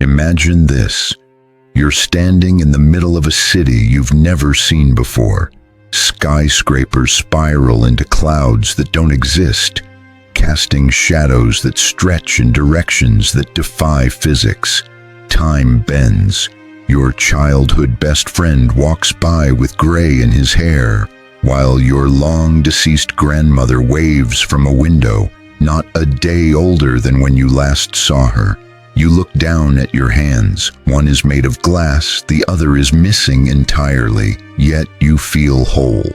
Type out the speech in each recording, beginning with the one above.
Imagine this. You're standing in the middle of a city you've never seen before. Skyscrapers spiral into clouds that don't exist, casting shadows that stretch in directions that defy physics. Time bends. Your childhood best friend walks by with gray in his hair, while your long-deceased grandmother waves from a window, not a day older than when you last saw her. You look down at your hands. One is made of glass, the other is missing entirely, yet you feel whole.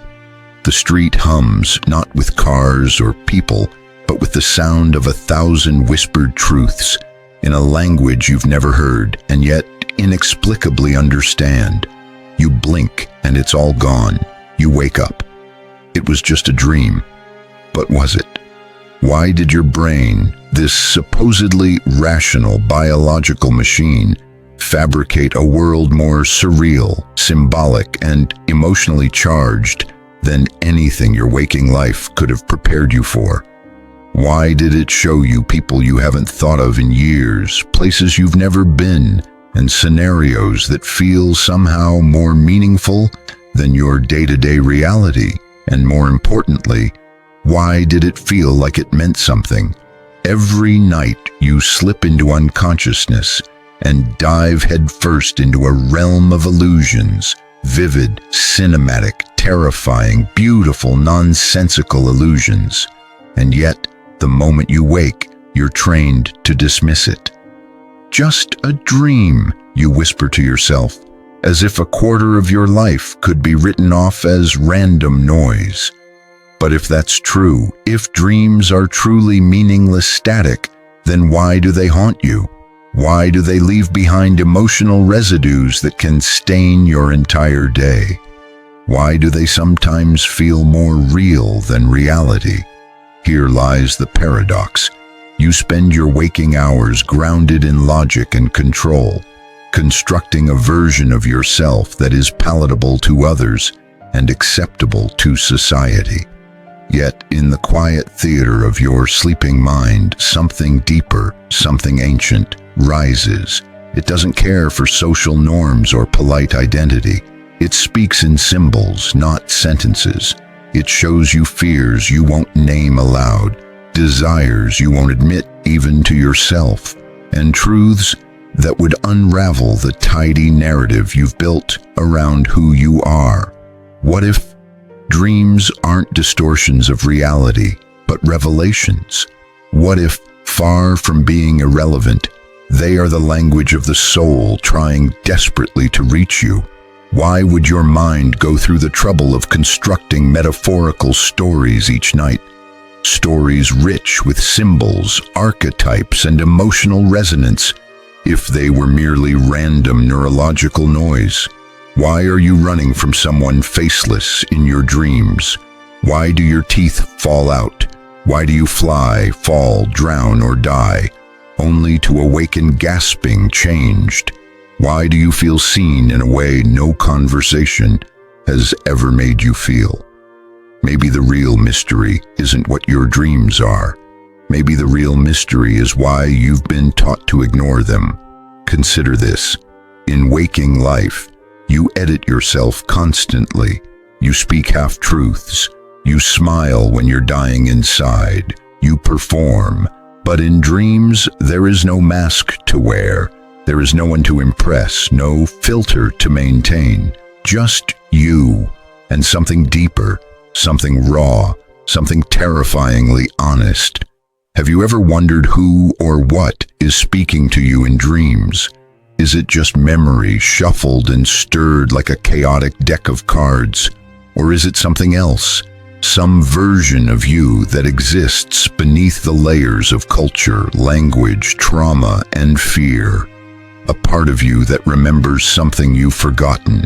The street hums, not with cars or people, but with the sound of 1,000 whispered truths, in a language you've never heard, and yet inexplicably understand. You blink, and it's all gone. You wake up. It was just a dream. But was it? Why did your brain, this supposedly rational biological machine, fabricate a world more surreal, symbolic, and emotionally charged than anything your waking life could have prepared you for? Why did it show you people you haven't thought of in years, places you've never been, and scenarios that feel somehow more meaningful than your day-to-day reality? And more importantly, why did it feel like it meant something? Every night you slip into unconsciousness and dive headfirst into a realm of illusions, vivid, cinematic, terrifying, beautiful, nonsensical illusions. And yet, the moment you wake, you're trained to dismiss it. Just a dream, you whisper to yourself, as if a quarter of your life could be written off as random noise. But if that's true, if dreams are truly meaningless static, then why do they haunt you? Why do they leave behind emotional residues that can stain your entire day? Why do they sometimes feel more real than reality? Here lies the paradox. You spend your waking hours grounded in logic and control, constructing a version of yourself that is palatable to others and acceptable to society. Yet, in the quiet theater of your sleeping mind, something deeper, something ancient, rises. It doesn't care for social norms or polite identity. It speaks in symbols, not sentences. It shows you fears you won't name aloud, desires you won't admit even to yourself, and truths that would unravel the tidy narrative you've built around who you are. What if dreams aren't distortions of reality, but revelations? What if, far from being irrelevant, they are the language of the soul trying desperately to reach you? Why would your mind go through the trouble of constructing metaphorical stories each night? Stories rich with symbols, archetypes, and emotional resonance, if they were merely random neurological noise? Why are you running from someone faceless in your dreams? Why do your teeth fall out? Why do you fly, fall, drown, or die, only to awaken gasping, changed? Why do you feel seen in a way no conversation has ever made you feel? Maybe the real mystery isn't what your dreams are. Maybe the real mystery is why you've been taught to ignore them. Consider this. In waking life, you edit yourself constantly. You speak half-truths. You smile when you're dying inside. You perform. But in dreams, there is no mask to wear. There is no one to impress, no filter to maintain. Just you, and something deeper, something raw, something terrifyingly honest. Have you ever wondered who or what is speaking to you in dreams? Is it just memory shuffled and stirred like a chaotic deck of cards? Or is it something else? Some version of you that exists beneath the layers of culture, language, trauma, and fear? A part of you that remembers something you've forgotten.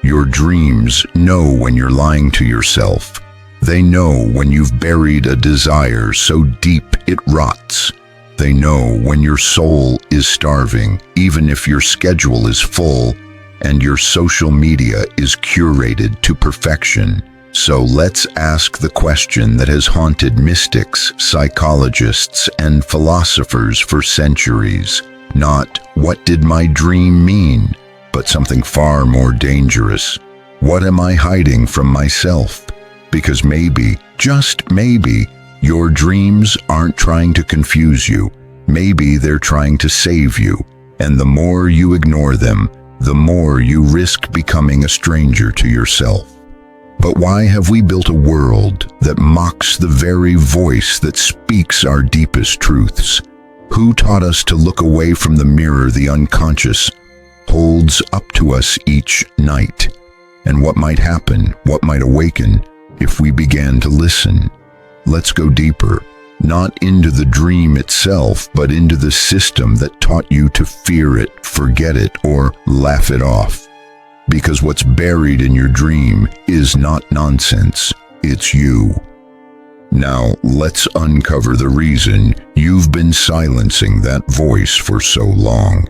Your dreams know when you're lying to yourself. They know when you've buried a desire so deep it rots. They know when your soul is starving, even if your schedule is full and your social media is curated to perfection. So let's ask the question that has haunted mystics, psychologists, and philosophers for centuries. Not, what did my dream mean? But something far more dangerous. What am I hiding from myself? Because maybe, just maybe, your dreams aren't trying to confuse you. Maybe they're trying to save you. And the more you ignore them, the more you risk becoming a stranger to yourself. But why have we built a world that mocks the very voice that speaks our deepest truths? Who taught us to look away from the mirror the unconscious holds up to us each night? And what might happen, what might awaken, if we began to listen? Let's go deeper, not into the dream itself, but into the system that taught you to fear it, forget it, or laugh it off. Because what's buried in your dream is not nonsense, it's you. Now, let's uncover the reason you've been silencing that voice for so long.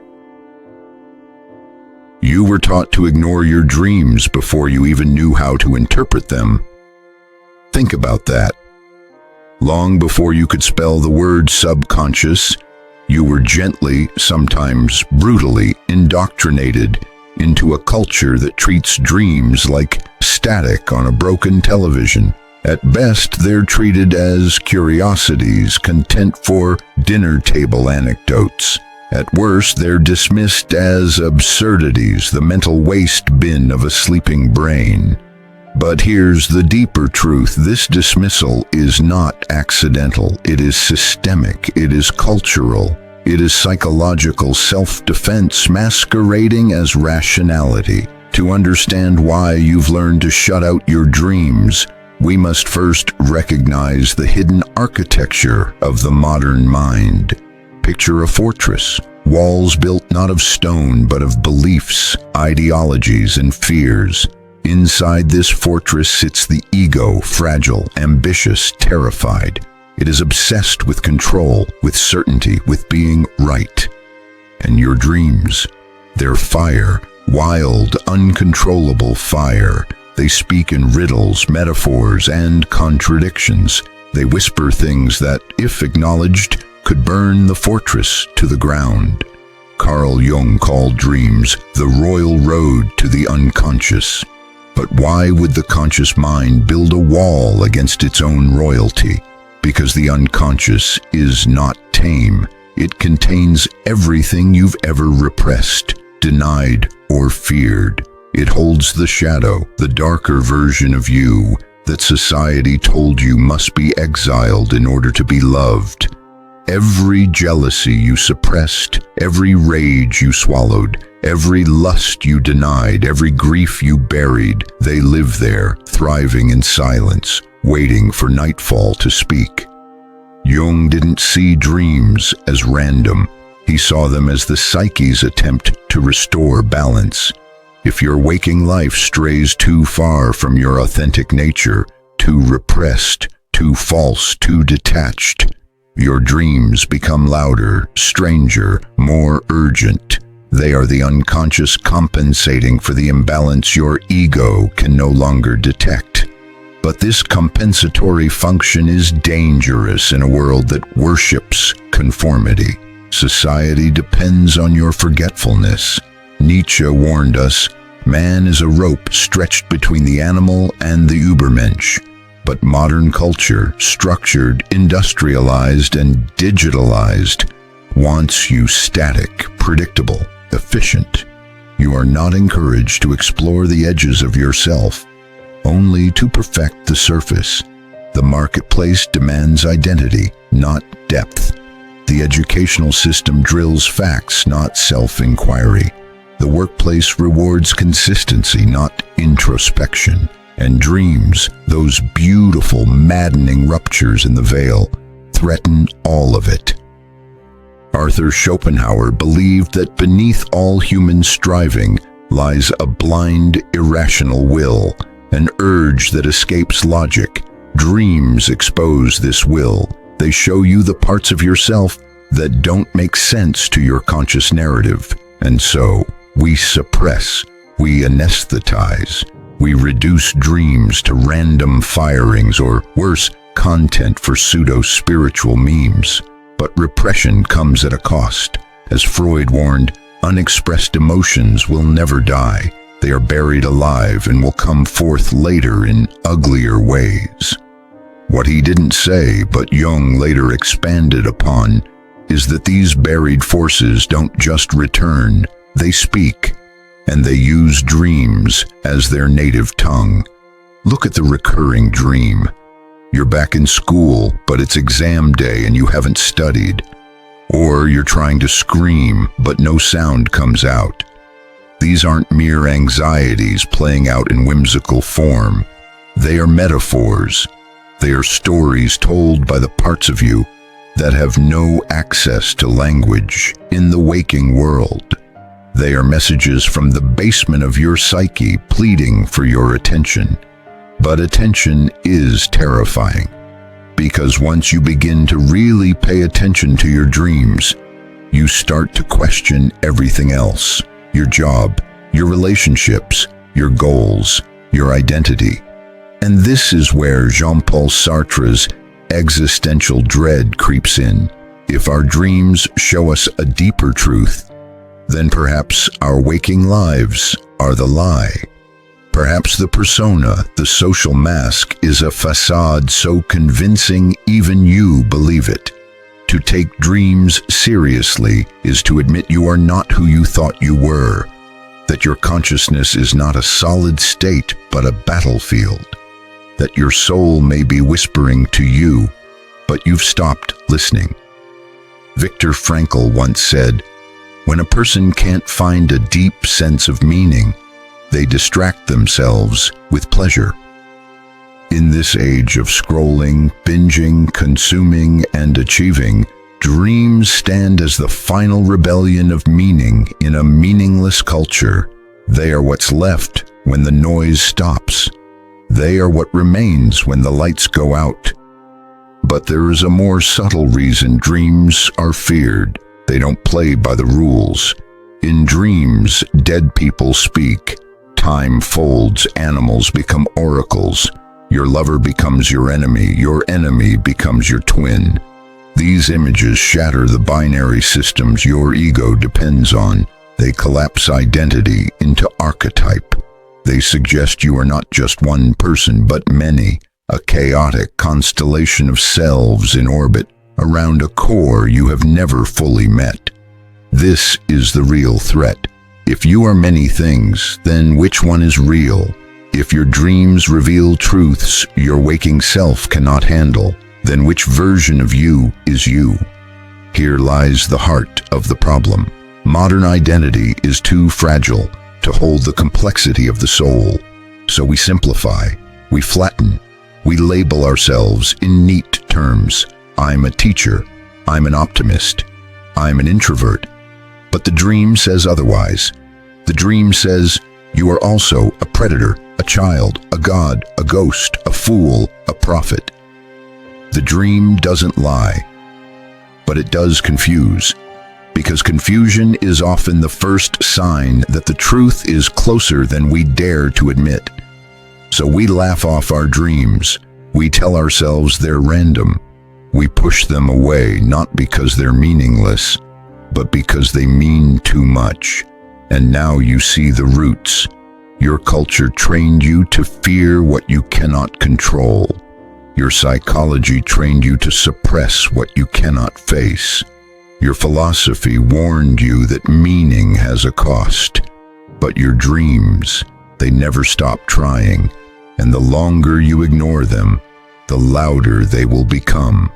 You were taught to ignore your dreams before you even knew how to interpret them. Think about that. Long before you could spell the word subconscious, you were gently, sometimes brutally, indoctrinated into a culture that treats dreams like static on a broken television. At best, they're treated as curiosities, content for dinner table anecdotes. At worst, they're dismissed as absurdities, the mental waste bin of a sleeping brain. But here's the deeper truth. This dismissal is not accidental. It is systemic. It is cultural. It is psychological self-defense masquerading as rationality. To understand why you've learned to shut out your dreams, we must first recognize the hidden architecture of the modern mind. Picture a fortress, walls built not of stone but of beliefs, ideologies, and fears. Inside this fortress sits the ego, fragile, ambitious, terrified. It is obsessed with control, with certainty, with being right. And your dreams, they're fire, wild, uncontrollable fire. They speak in riddles, metaphors, and contradictions. They whisper things that, if acknowledged, could burn the fortress to the ground. Carl Jung called dreams the royal road to the unconscious. But why would the conscious mind build a wall against its own royalty? Because the unconscious is not tame. It contains everything you've ever repressed, denied, or feared. It holds the shadow, the darker version of you that society told you must be exiled in order to be loved. Every jealousy you suppressed, every rage you swallowed, every lust you denied, every grief you buried, they live there, thriving in silence, waiting for nightfall to speak. Jung didn't see dreams as random. He saw them as the psyche's attempt to restore balance. If your waking life strays too far from your authentic nature, too repressed, too false, too detached, your dreams become louder, stranger, more urgent. They are the unconscious compensating for the imbalance your ego can no longer detect. But this compensatory function is dangerous in a world that worships conformity. Society depends on your forgetfulness. Nietzsche warned us, man is a rope stretched between the animal and the Übermensch. But modern culture, structured, industrialized, and digitalized, wants you static, predictable, efficient. You are not encouraged to explore the edges of yourself, only to perfect the surface. The marketplace demands identity, not depth. The educational system drills facts, not self-inquiry. The workplace rewards consistency, not introspection. And dreams, those beautiful, maddening ruptures in the veil, threaten all of it. Arthur Schopenhauer believed that beneath all human striving lies a blind, irrational will, an urge that escapes logic. Dreams expose this will. They show you the parts of yourself that don't make sense to your conscious narrative. And so, we suppress, we anesthetize. We reduce dreams to random firings or, worse, content for pseudo-spiritual memes. But repression comes at a cost. As Freud warned, unexpressed emotions will never die. They are buried alive and will come forth later in uglier ways. What he didn't say, but Jung later expanded upon, is that these buried forces don't just return, they speak, and they use dreams as their native tongue. Look at the recurring dream. You're back in school, but it's exam day and you haven't studied. Or you're trying to scream, but no sound comes out. These aren't mere anxieties playing out in whimsical form. They are metaphors. They are stories told by the parts of you that have no access to language in the waking world. They are messages from the basement of your psyche pleading for your attention. But attention is terrifying, because once you begin to really pay attention to your dreams, you start to question everything else: your job, your relationships, your goals, your identity. And this is where Jean-Paul Sartre's existential dread creeps in. If our dreams show us a deeper truth, then perhaps our waking lives are the lie. Perhaps the persona, the social mask, is a facade so convincing even you believe it. To take dreams seriously is to admit you are not who you thought you were, that your consciousness is not a solid state but a battlefield, that your soul may be whispering to you, but you've stopped listening. Viktor Frankl once said, "When a person can't find a deep sense of meaning, they distract themselves with pleasure." In this age of scrolling, binging, consuming, and achieving, dreams stand as the final rebellion of meaning in a meaningless culture. They are what's left when the noise stops. They are what remains when the lights go out. But there is a more subtle reason dreams are feared. They don't play by the rules. In dreams, dead people speak. Time folds, animals become oracles. Your lover becomes your enemy becomes your twin. These images shatter the binary systems your ego depends on. They collapse identity into archetype. They suggest you are not just one person, but many, a chaotic constellation of selves in orbit around a core you have never fully met. This is the real threat. If you are many things, then which one is real? If your dreams reveal truths your waking self cannot handle, then which version of you is you? Here lies the heart of the problem. Modern identity is too fragile to hold the complexity of the soul. So we simplify, we flatten, we label ourselves in neat terms. I'm a teacher, I'm an optimist, I'm an introvert. But the dream says otherwise. The dream says you are also a predator, a child, a god, a ghost, a fool, a prophet. The dream doesn't lie, but it does confuse, because confusion is often the first sign that the truth is closer than we dare to admit. So we laugh off our dreams. We tell ourselves they're random. We push them away not because they're meaningless, but because they mean too much. And now you see the roots. Your culture trained you to fear what you cannot control. Your psychology trained you to suppress what you cannot face. Your philosophy warned you that meaning has a cost. But your dreams, they never stop trying. And the longer you ignore them, the louder they will become.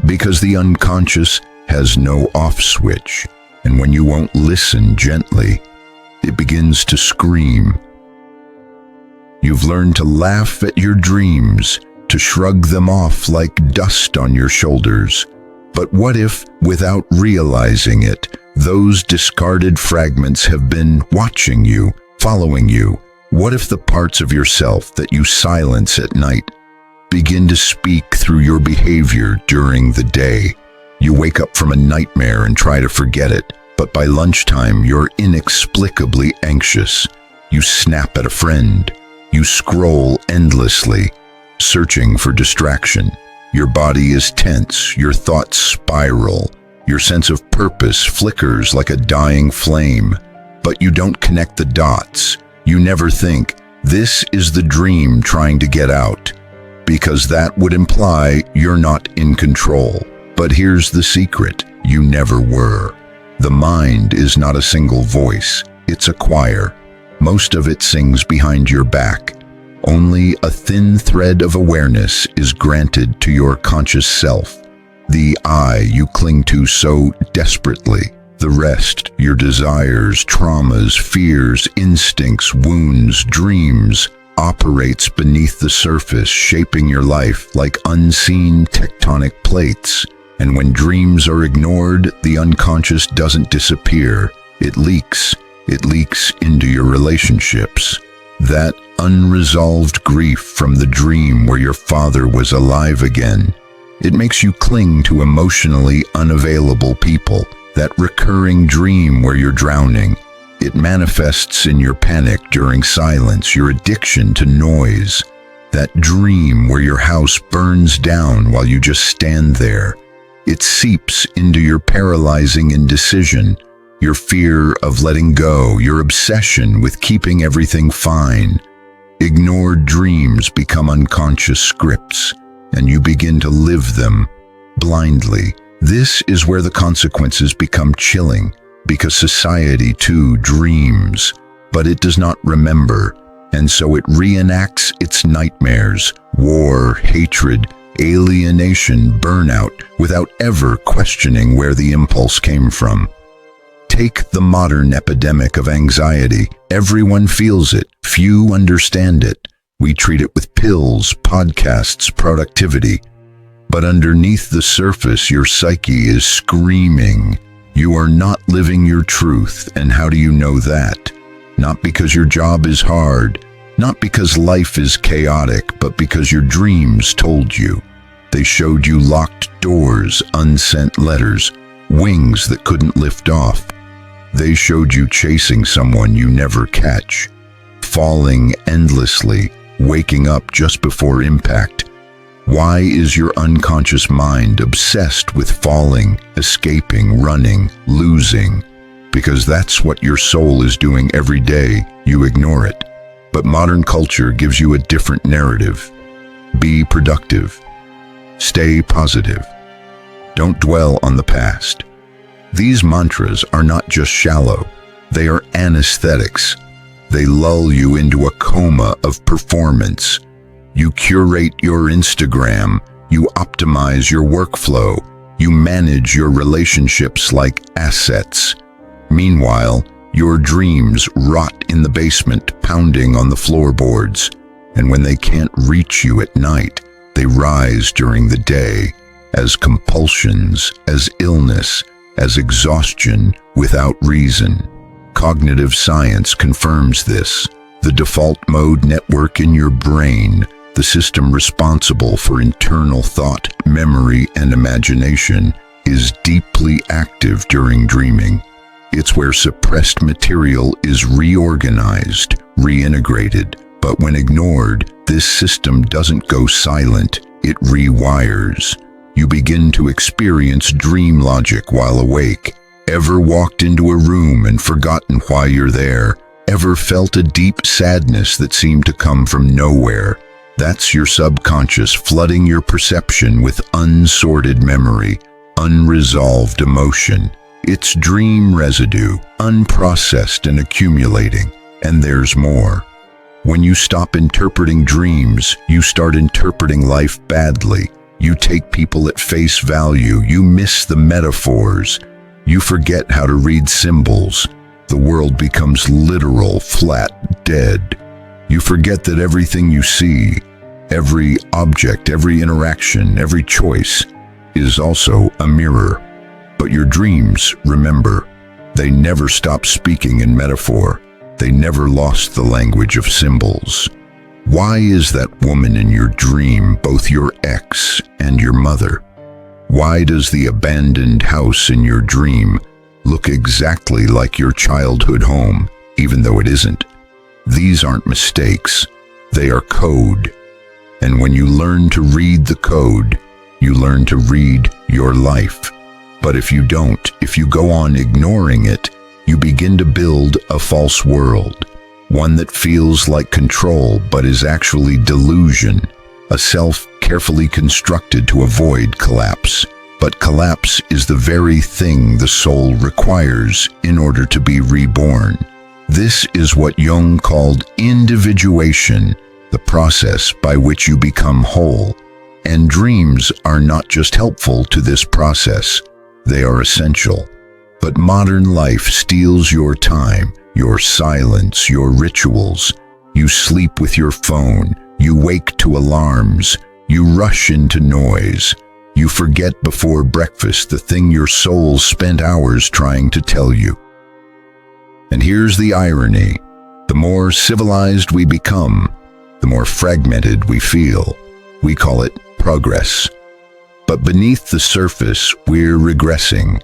Because the unconscious has no off switch. And when you won't listen gently, it begins to scream. You've learned to laugh at your dreams, to shrug them off like dust on your shoulders. But what if, without realizing it, those discarded fragments have been watching you, following you? What if the parts of yourself that you silence at night begin to speak through your behavior during the day? You wake up from a nightmare and try to forget it, but by lunchtime you're inexplicably anxious. You snap at a friend. You scroll endlessly, searching for distraction. Your body is tense, your thoughts spiral, Your sense of purpose flickers like a dying flame, but you don't connect the dots. You never think, this is the dream trying to get out, because that would imply you're not in control. But here's the secret, you never were. The mind is not a single voice, it's a choir. Most of it sings behind your back. Only a thin thread of awareness is granted to your conscious self, the I you cling to so desperately. The rest, your desires, traumas, fears, instincts, wounds, dreams, operates beneath the surface, shaping your life like unseen tectonic plates. And when dreams are ignored, the unconscious doesn't disappear. It leaks. It leaks into your relationships. That unresolved grief from the dream where your father was alive again. It makes you cling to emotionally unavailable people. That recurring dream where you're drowning. It manifests in your panic during silence, your addiction to noise. That dream where your house burns down while you just stand there. It seeps into your paralyzing indecision, your fear of letting go, your obsession with keeping everything fine. Ignored dreams become unconscious scripts, and you begin to live them blindly. This is where the consequences become chilling, because society too dreams, but it does not remember, and so it reenacts its nightmares, war, hatred, alienation, burnout, without ever questioning where the impulse came from. Take the modern epidemic of anxiety. Everyone feels it, few understand it. We treat it with pills, podcasts, productivity. But underneath the surface, your psyche is screaming. You are not living your truth, and how do you know that? Not because your job is hard, not because life is chaotic, but because your dreams told you. They showed you locked doors, unsent letters, wings that couldn't lift off. They showed you chasing someone you never catch, falling endlessly, waking up just before impact. Why is your unconscious mind obsessed with falling, escaping, running, losing? Because that's what your soul is doing every day. You ignore it. But modern culture gives you a different narrative. Be productive. Stay positive. Don't dwell on the past. These mantras are not just shallow. They are anesthetics. They lull you into a coma of performance. You curate your Instagram, you optimize your workflow, you manage your relationships like assets. Meanwhile, your dreams rot in the basement, pounding on the floorboards. And when they can't reach you at night, they rise during the day as compulsions, as illness, as exhaustion without reason. Cognitive science confirms this. The default mode network in your brain, the system responsible for internal thought, memory, and imagination, is deeply active during dreaming. It's where suppressed material is reorganized, reintegrated. But when ignored, this system doesn't go silent, it rewires. You begin to experience dream logic while awake. Ever walked into a room and forgotten why you're there? Ever felt a deep sadness that seemed to come from nowhere? That's your subconscious flooding your perception with unsorted memory, unresolved emotion. It's dream residue, unprocessed and accumulating. And there's more. When you stop interpreting dreams, you start interpreting life badly. You take people at face value. You miss the metaphors. You forget how to read symbols. The world becomes literal, flat, dead. You forget that everything you see, every object, every interaction, every choice, is also a mirror. But your dreams, remember, they never stop speaking in metaphor. They never lost the language of symbols. Why is that woman in your dream both your ex and your mother? Why does the abandoned house in your dream look exactly like your childhood home, even though it isn't? These aren't mistakes, they are code. And when you learn to read the code, you learn to read your life. But if you don't, if you go on ignoring it, you begin to build a false world, one that feels like control but is actually delusion, a self carefully constructed to avoid collapse. But collapse is the very thing the soul requires in order to be reborn. This is what Jung called individuation, the process by which you become whole. And dreams are not just helpful to this process, they are essential. But modern life steals your time, your silence, your rituals. You sleep with your phone, you wake to alarms, you rush into noise. You forget before breakfast the thing your soul spent hours trying to tell you. And here's the irony. The more civilized we become, the more fragmented we feel. We call it progress. But beneath the surface, we're regressing.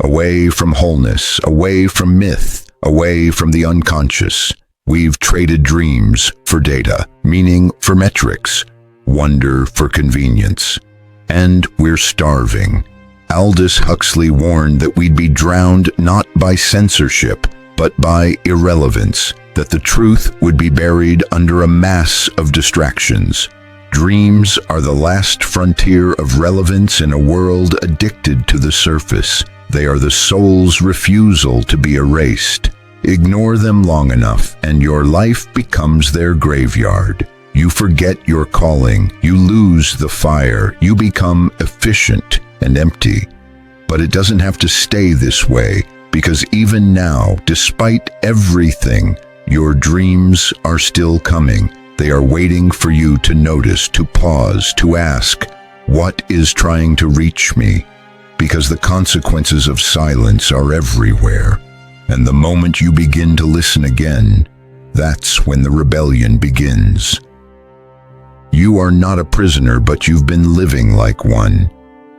Away from wholeness, away from myth, away from the unconscious. We've traded dreams for data, meaning for metrics, wonder for convenience. And we're starving. Aldous Huxley warned that we'd be drowned not by censorship, but by irrelevance, that the truth would be buried under a mass of distractions. Dreams are the last frontier of relevance in a world addicted to the surface. They are the soul's refusal to be erased. Ignore them long enough, and your life becomes their graveyard. You forget your calling, you lose the fire, you become efficient and empty. But it doesn't have to stay this way, because even now, despite everything, your dreams are still coming. They are waiting for you to notice, to pause, to ask, what is trying to reach me? Because the consequences of silence are everywhere. And the moment you begin to listen again, that's when the rebellion begins. You are not a prisoner, but you've been living like one.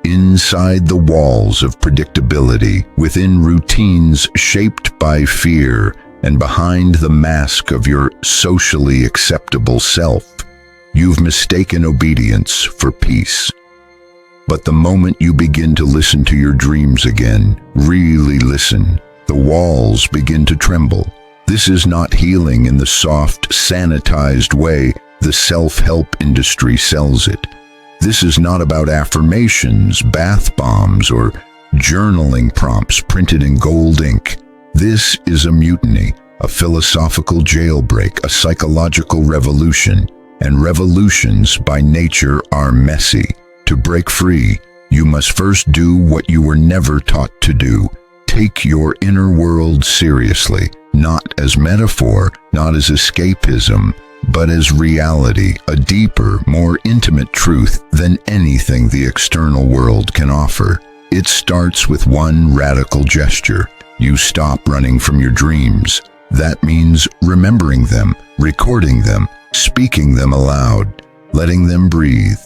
Inside the walls of predictability, within routines shaped by fear, and behind the mask of your socially acceptable self, you've mistaken obedience for peace. But the moment you begin to listen to your dreams again, really listen, the walls begin to tremble. This is not healing in the soft, sanitized way the self-help industry sells it. This is not about affirmations, bath bombs, or journaling prompts printed in gold ink. This is a mutiny, a philosophical jailbreak, a psychological revolution, and revolutions by nature are messy. To break free, you must first do what you were never taught to do. Take your inner world seriously, not as metaphor, not as escapism, but as reality, a deeper, more intimate truth than anything the external world can offer. It starts with one radical gesture. You stop running from your dreams. That means remembering them, recording them, speaking them aloud, letting them breathe,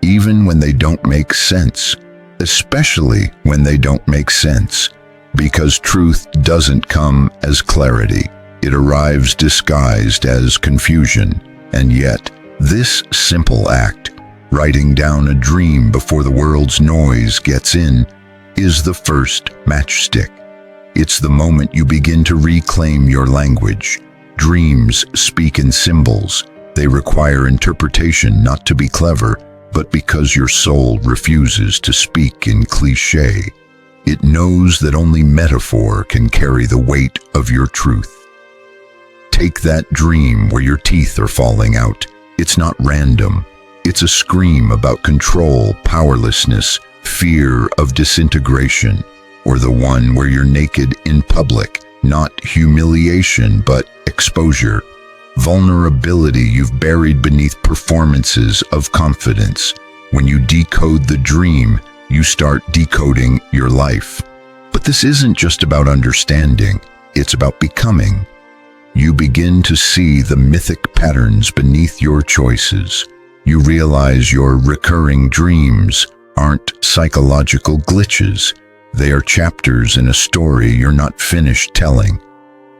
even when they don't make sense, especially when they don't make sense, because truth doesn't come as clarity. It arrives disguised as confusion. And yet, this simple act, writing down a dream before the world's noise gets in, is the first matchstick. It's the moment you begin to reclaim your language. Dreams speak in symbols. They require interpretation not to be clever, but because your soul refuses to speak in cliché. It knows that only metaphor can carry the weight of your truth. Take that dream where your teeth are falling out. It's not random. It's a scream about control, powerlessness, fear of disintegration, or the one where you're naked in public, not humiliation, but exposure. Vulnerability you've buried beneath performances of confidence. When you decode the dream, you start decoding your life. But this isn't just about understanding, it's about becoming. You begin to see the mythic patterns beneath your choices. You realize your recurring dreams aren't psychological glitches. They are chapters in a story you're not finished telling.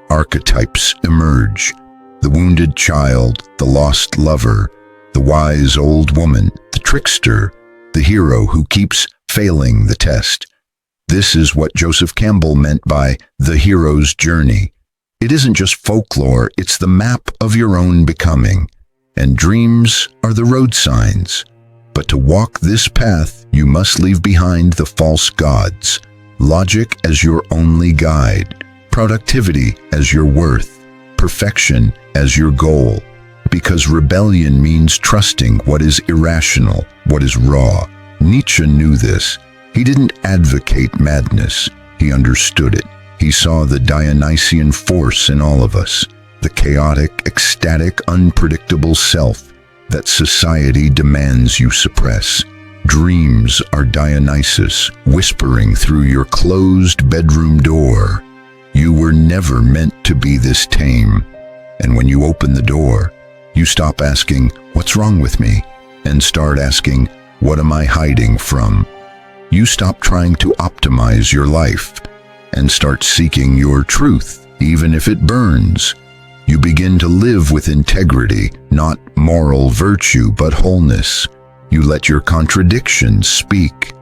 Archetypes emerge. The wounded child, the lost lover, the wise old woman, the trickster, the hero who keeps failing the test. This is what Joseph Campbell meant by the hero's journey. It isn't just folklore, it's the map of your own becoming. And dreams are the road signs. But to walk this path, you must leave behind the false gods, logic as your only guide, productivity as your worth, perfection as your goal. Because rebellion means trusting what is irrational, what is raw. Nietzsche knew this. He didn't advocate madness, he understood it. He saw the Dionysian force in all of us, the chaotic, ecstatic, unpredictable self that society demands you suppress. Dreams are Dionysus, whispering through your closed bedroom door. You were never meant to be this tame. And when you open the door, you stop asking, "What's wrong with me?" and start asking, "What am I hiding from?" You stop trying to optimize your life and start seeking your truth, even if it burns. You begin to live with integrity, not moral virtue, but wholeness. You let your contradictions speak.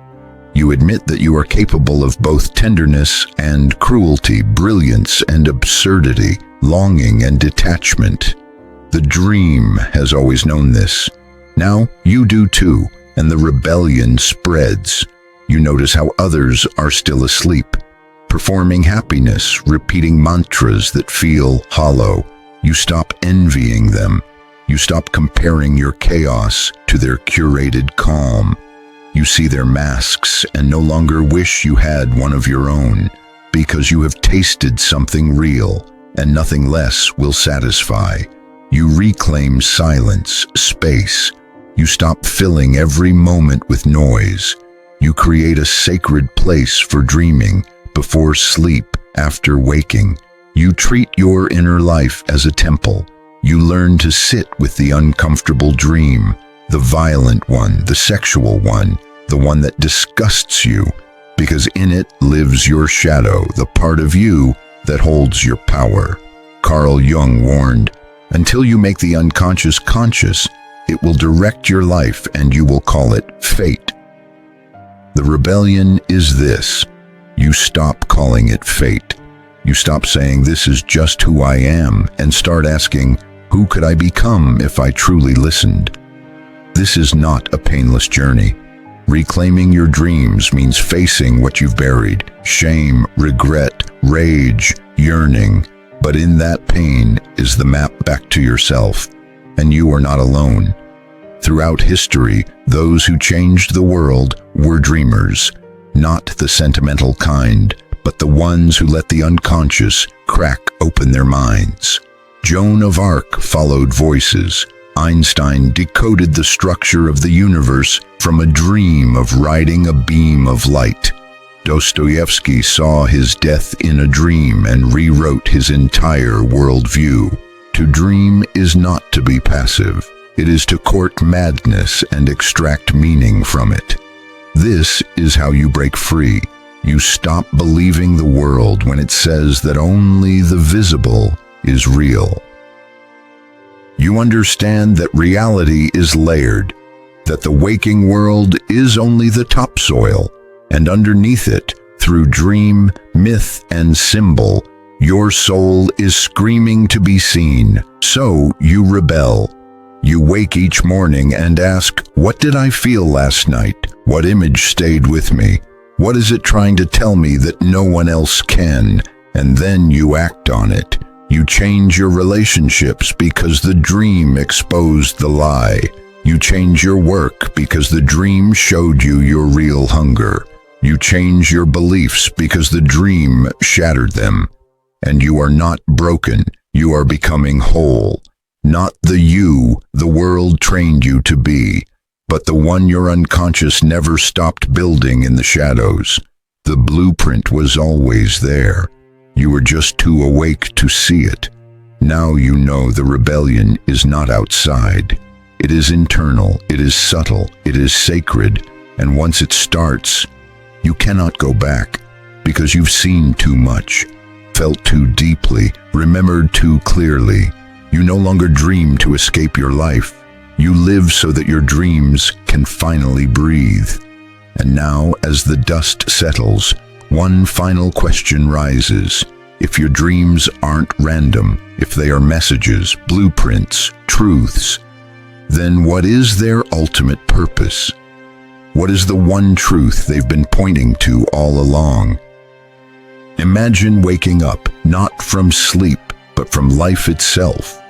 You admit that you are capable of both tenderness and cruelty, brilliance and absurdity, longing and detachment. The dream has always known this. Now you do too, and the rebellion spreads. You notice how others are still asleep, performing happiness, repeating mantras that feel hollow. You stop envying them. You stop comparing your chaos to their curated calm. You see their masks and no longer wish you had one of your own, because you have tasted something real, and nothing less will satisfy. You reclaim silence, space. You stop filling every moment with noise. You create a sacred place for dreaming, before sleep, after waking. You treat your inner life as a temple. You learn to sit with the uncomfortable dream, the violent one, the sexual one, the one that disgusts you, because in it lives your shadow, the part of you that holds your power. Carl Jung warned, "Until you make the unconscious conscious, it will direct your life and you will call it fate." The rebellion is this. You stop calling it fate. You stop saying, "This is just who I am," and start asking, "Who could I become if I truly listened?" This is not a painless journey. Reclaiming your dreams means facing what you've buried: shame, regret, rage, yearning. But in that pain is the map back to yourself, and you are not alone. Throughout history, those who changed the world were dreamers, not the sentimental kind, but the ones who let the unconscious crack open their minds. Joan of Arc followed voices. Einstein decoded the structure of the universe from a dream of riding a beam of light. Dostoevsky saw his death in a dream and rewrote his entire worldview. To dream is not to be passive. It is to court madness and extract meaning from it. This is how you break free. You stop believing the world when it says that only the visible is real. You understand that reality is layered, that the waking world is only the topsoil, and underneath it, through dream, myth, and symbol, your soul is screaming to be seen. So you rebel. You wake each morning and ask, "What did I feel last night? What image stayed with me? What is it trying to tell me that no one else can?" And then you act on it. You change your relationships because the dream exposed the lie. You change your work because the dream showed you your real hunger. You change your beliefs because the dream shattered them. And you are not broken, you are becoming whole. Not the you the world trained you to be, but the one your unconscious never stopped building in the shadows. The blueprint was always there. You were just too awake to see it. Now you know the rebellion is not outside. It is internal, it is subtle, it is sacred, and once it starts, you cannot go back, because you've seen too much, felt too deeply, remembered too clearly. You no longer dream to escape your life. You live so that your dreams can finally breathe. And now, as the dust settles, one final question rises. If your dreams aren't random, if they are messages, blueprints, truths, then what is their ultimate purpose? What is the one truth they've been pointing to all along? Imagine waking up, not from sleep, but from life itself.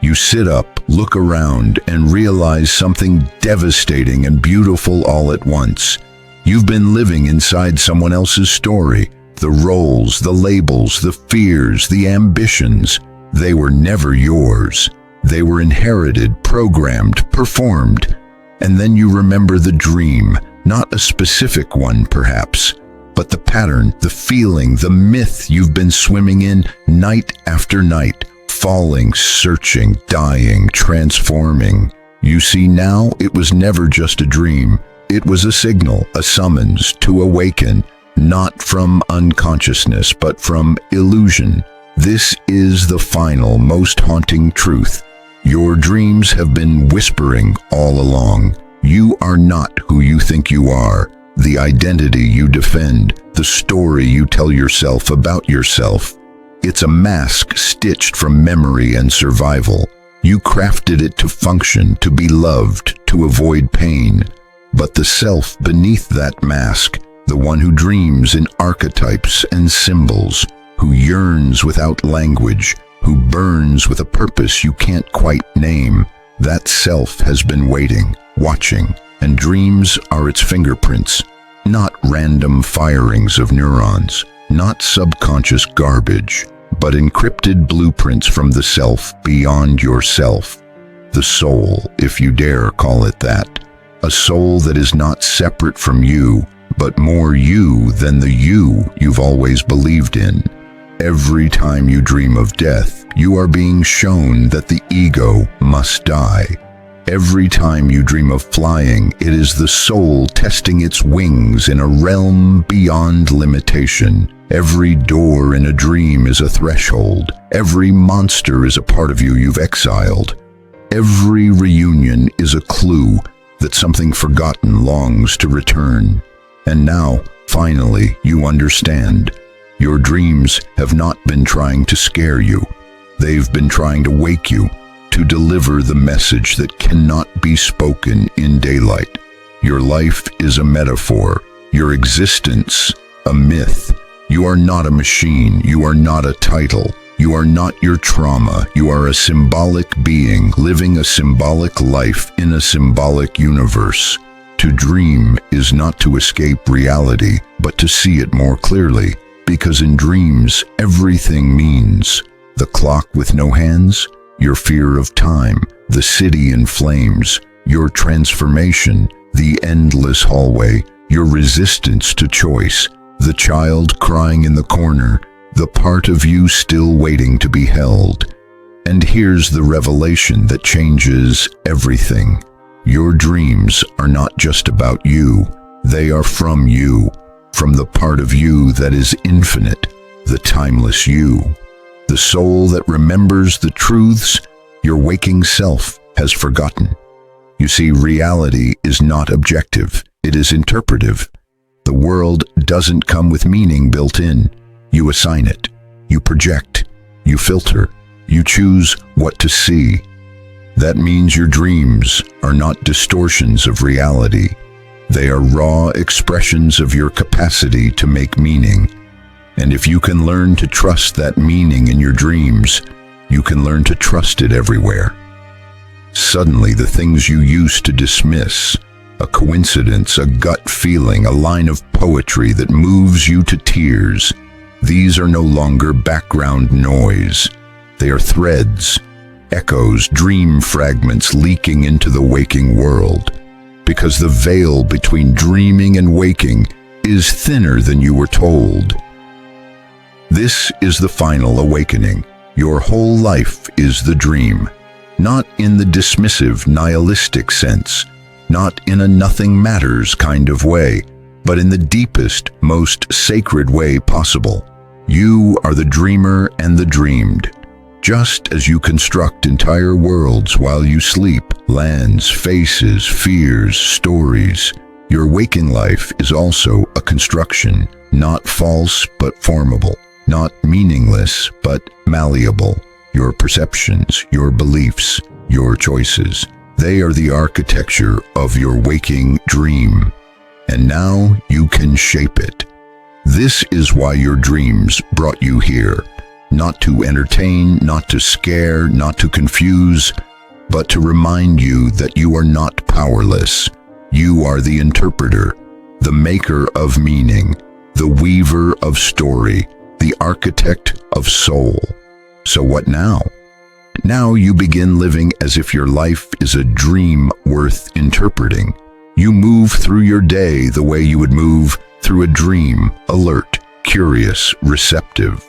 You sit up, look around, and realize something devastating and beautiful all at once. You've been living inside someone else's story. The roles, the labels, the fears, the ambitions, they were never yours. They were inherited, programmed, performed. And then you remember the dream, not a specific one perhaps, but the pattern, the feeling, the myth you've been swimming in night after night, falling, searching, dying, transforming. You see, now it was never just a dream. It was a signal, a summons to awaken, not from unconsciousness, but from illusion. This is the final, most haunting truth. Your dreams have been whispering all along. You are not who you think you are. The identity you defend, the story you tell yourself about yourself. It's a mask stitched from memory and survival. You crafted it to function, to be loved, to avoid pain. But the self beneath that mask, the one who dreams in archetypes and symbols, who yearns without language, who burns with a purpose you can't quite name, that self has been waiting, watching, and dreams are its fingerprints, not random firings of neurons, not subconscious garbage, but encrypted blueprints from the self beyond yourself. The soul, if you dare call it that. A soul that is not separate from you, but more you than the you you've always believed in. Every time you dream of death, you are being shown that the ego must die. Every time you dream of flying, it is the soul testing its wings in a realm beyond limitation. Every door in a dream is a threshold. Every monster is a part of you you've exiled. Every reunion is a clue that something forgotten longs to return. And now, finally, you understand. Your dreams have not been trying to scare you. They've been trying to wake you, to deliver the message that cannot be spoken in daylight. Your life is a metaphor, your existence a myth. You are not a machine, you are not a title, you are not your trauma, you are a symbolic being living a symbolic life in a symbolic universe. To dream is not to escape reality, but to see it more clearly, because in dreams everything means. The clock with no hands, your fear of time, the city in flames, your transformation, the endless hallway, your resistance to choice, the child crying in the corner, the part of you still waiting to be held. And here's the revelation that changes everything. Your dreams are not just about you, they are from you, from the part of you that is infinite, the timeless you. The soul that remembers the truths your waking self has forgotten. You see, reality is not objective, it is interpretive. The world doesn't come with meaning built in. You assign it, you project, you filter, you choose what to see. That means your dreams are not distortions of reality. They are raw expressions of your capacity to make meaning. And if you can learn to trust that meaning in your dreams, you can learn to trust it everywhere. Suddenly, the things you used to dismiss, a coincidence, a gut feeling, a line of poetry that moves you to tears, these are no longer background noise. They are threads, echoes, dream fragments leaking into the waking world. Because the veil between dreaming and waking is thinner than you were told. This is the final awakening. Your whole life is the dream. Not in the dismissive, nihilistic sense, not in a nothing matters kind of way, but in the deepest, most sacred way possible. You are the dreamer and the dreamed. Just as you construct entire worlds while you sleep, lands, faces, fears, stories, your waking life is also a construction, Not false, but formable. Not meaningless, but malleable. Your perceptions, your beliefs, your choices. They are the architecture of your waking dream. And now you can shape it. This is why your dreams brought you here. Not to entertain, not to scare, not to confuse, but to remind you that you are not powerless. You are the interpreter, the maker of meaning, the weaver of story, the architect of soul. So what now? Now you begin living as if your life is a dream worth interpreting. You move through your day the way you would move through a dream, alert, curious, receptive.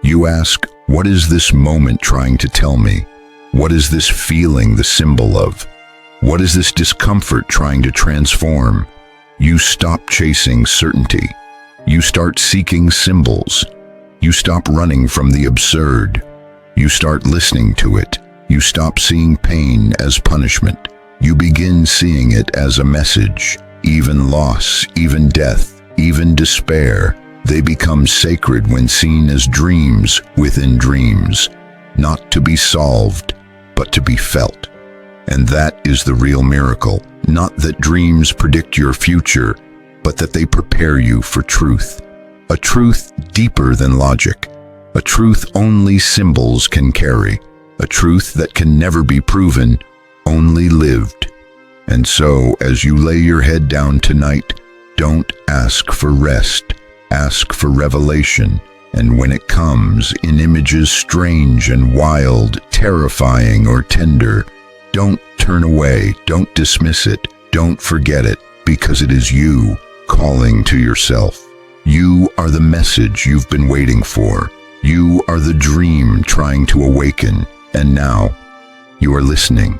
You ask, what is this moment trying to tell me? What is this feeling the symbol of? What is this discomfort trying to transform? You stop chasing certainty. You start seeking symbols. You stop running from the absurd. You start listening to it. You stop seeing pain as punishment. You begin seeing it as a message. Even loss, even death, even despair, they become sacred when seen as dreams within dreams, not to be solved, but to be felt. And that is the real miracle. Not that dreams predict your future, but that they prepare you for truth. A truth deeper than logic. A truth only symbols can carry. A truth that can never be proven, only lived. And so, as you lay your head down tonight, don't ask for rest. Ask for revelation. And when it comes in images strange and wild, terrifying or tender, don't turn away, don't dismiss it, don't forget it, because it is you calling to yourself. You are the message you've been waiting for. You are the dream trying to awaken, and now you are listening.